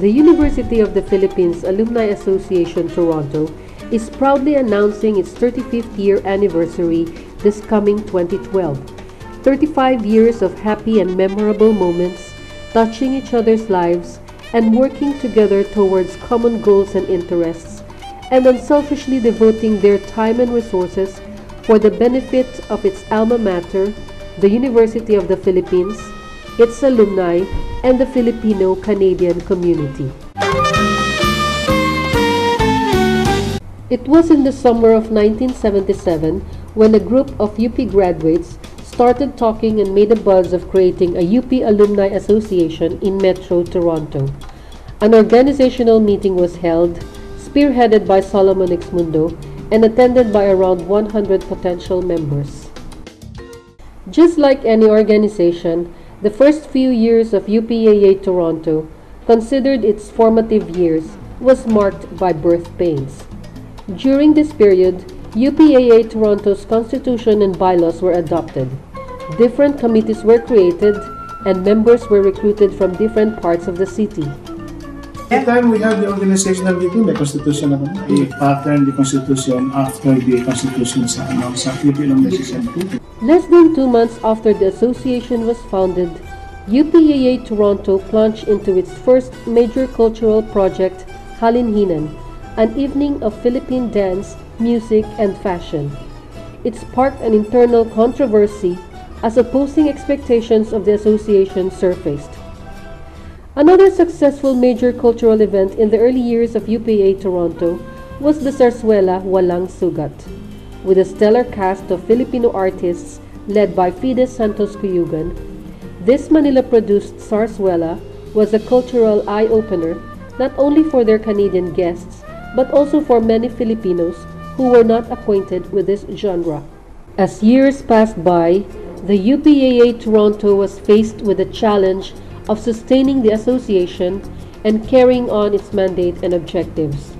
The University of the Philippines Alumni Association Toronto is proudly announcing its 35th year anniversary this coming 2012. 35 years of happy and memorable moments, touching each other's lives and working together towards common goals and interests, and unselfishly devoting their time and resources for the benefit of its alma mater, the University of the Philippines, its alumni, and the Filipino-Canadian community. It was in the summer of 1977 when a group of UP graduates started talking and made a buzz of creating a UP Alumni Association in Metro Toronto. An organizational meeting was held, spearheaded by Solomon Exmundo, and attended by around 100 potential members. Just like any organization, the first few years of UPAA Toronto, considered its formative years, was marked by birth pains. During this period, UPAA Toronto's constitution and bylaws were adopted. Different committees were created and members were recruited from different parts of the city. Every time we have the organizational meeting, may constitution naman, we pattern the constitution after the constitution sa Philippine Alumni Association. Less than 2 months after the association was founded, UPAA Toronto plunged into its first major cultural project, Halinhinan, an evening of Philippine dance, music, and fashion. It sparked an internal controversy as opposing expectations of the association surfaced. Another successful major cultural event in the early years of UPAA Toronto was the Zarzuela Walang Sugat, with a stellar cast of Filipino artists led by Fides Santos Cuyugan. This Manila-produced Zarzuela was a cultural eye-opener not only for their Canadian guests but also for many Filipinos who were not acquainted with this genre. As years passed by, the UPAA Toronto was faced with the challenge of sustaining the association and carrying on its mandate and objectives.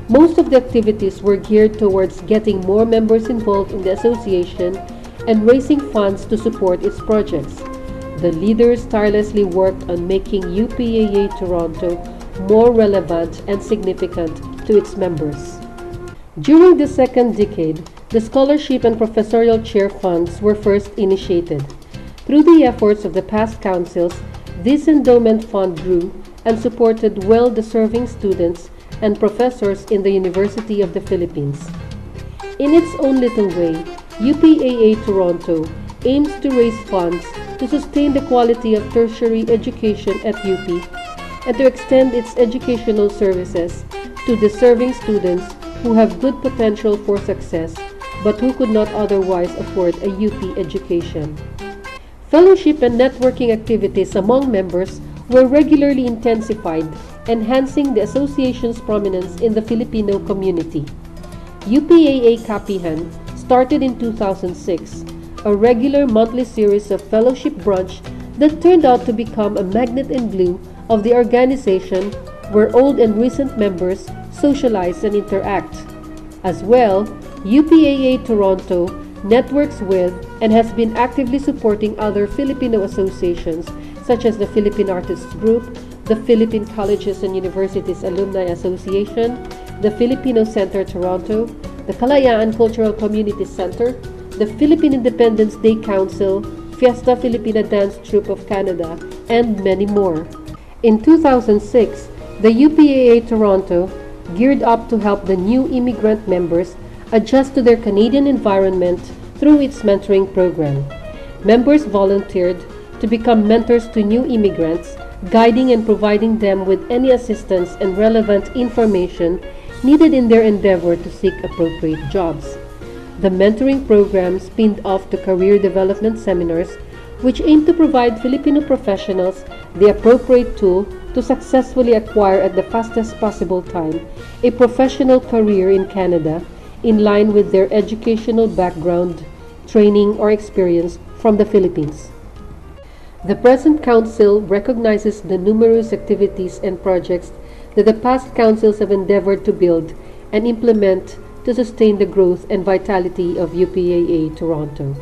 Most of the activities were geared towards getting more members involved in the association and raising funds to support its projects. The leaders tirelessly worked on making UPAA Toronto more relevant and significant to its members. During the second decade, the scholarship and professorial chair funds were first initiated. Through the efforts of the past councils, this endowment fund grew and supported well-deserving students and professors in the University of the Philippines. In its own little way, UPAA Toronto aims to raise funds to sustain the quality of tertiary education at UP and to extend its educational services to deserving students who have good potential for success but who could not otherwise afford a UP education. Fellowship and networking activities among members were regularly intensified, enhancing the association's prominence in the Filipino community. UPAA Kapihan started in 2006, a regular monthly series of fellowship brunch that turned out to become a magnet and glue of the organization, where old and recent members socialize and interact. As well, UPAA Toronto networks with and has been actively supporting other Filipino associations such as the Philippine Artists Group, the Philippine Colleges and Universities Alumni Association, the Filipino Center Toronto, the Kalayaan Cultural Community Center, the Philippine Independence Day Council, Fiesta Filipina Dance Troupe of Canada, and many more. In 2006, the UPAA Toronto geared up to help the new immigrant members adjust to their Canadian environment through its mentoring program. Members volunteered to become mentors to new immigrants, guiding and providing them with any assistance and relevant information needed in their endeavor to seek appropriate jobs. The mentoring program spinned off to career development seminars, which aim to provide Filipino professionals the appropriate tool to successfully acquire at the fastest possible time a professional career in Canada in line with their educational background, training, or experience from the Philippines. The present Council recognizes the numerous activities and projects that the past councils have endeavored to build and implement to sustain the growth and vitality of UPAA Toronto.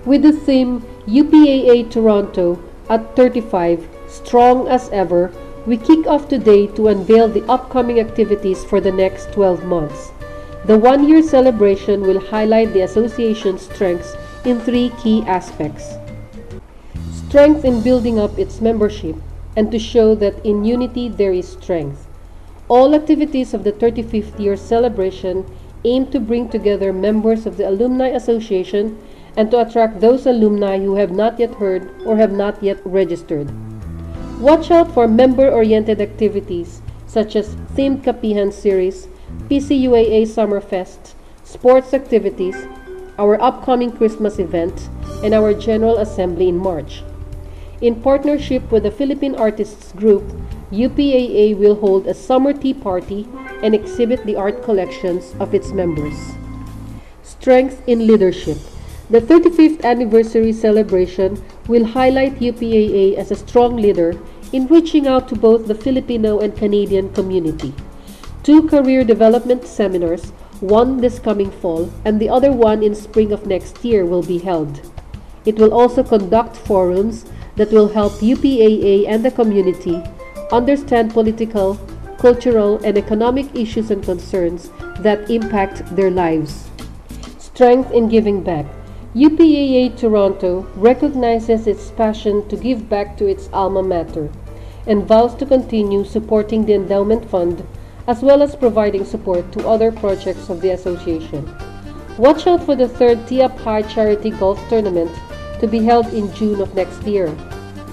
With the theme UPAA Toronto at 35, strong as ever, We kick off today to unveil the upcoming activities for the next 12 months. The one-year celebration will highlight the association's strengths in 3 key aspects. Strength in building up its membership and to show that in unity there is strength. All activities of the 35th year celebration aim to bring together members of the Alumni Association and to attract those alumni who have not yet heard or have not yet registered. Watch out for member-oriented activities such as themed Kapihan series, PCUAA Summerfest, sports activities, our upcoming Christmas event, and our General Assembly in March. In partnership with the Philippine Artists Group, UPAA will hold a summer tea party and exhibit the art collections of its members. Strength in leadership. The 35th anniversary celebration will highlight UPAA as a strong leader in reaching out to both the Filipino and Canadian community. 2 career development seminars, one this coming fall and the other one in spring of next year, will be held. It will also conduct forums that will help UPAA and the community understand political, cultural, and economic issues and concerns that impact their lives. Strength in giving back. UPAA Toronto recognizes its passion to give back to its alma mater and vows to continue supporting the endowment fund as well as providing support to other projects of the association. Watch out for the 3rd UPAA Charity Golf Tournament to be held in June of next year.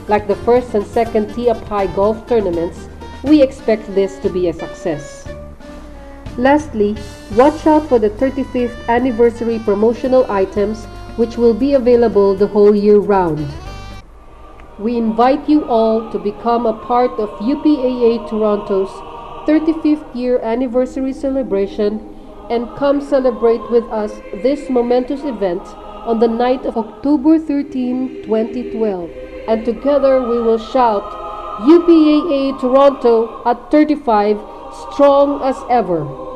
Like the 1st and 2nd UPAA Golf Tournaments, we expect this to be a success. Lastly, watch out for the 35th anniversary promotional items which will be available the whole year round. We invite you all to become a part of UPAA Toronto's 35th year anniversary celebration and come celebrate with us this momentous event on the night of October 13, 2012. And together we will shout, UPAA Toronto at 35, strong as ever.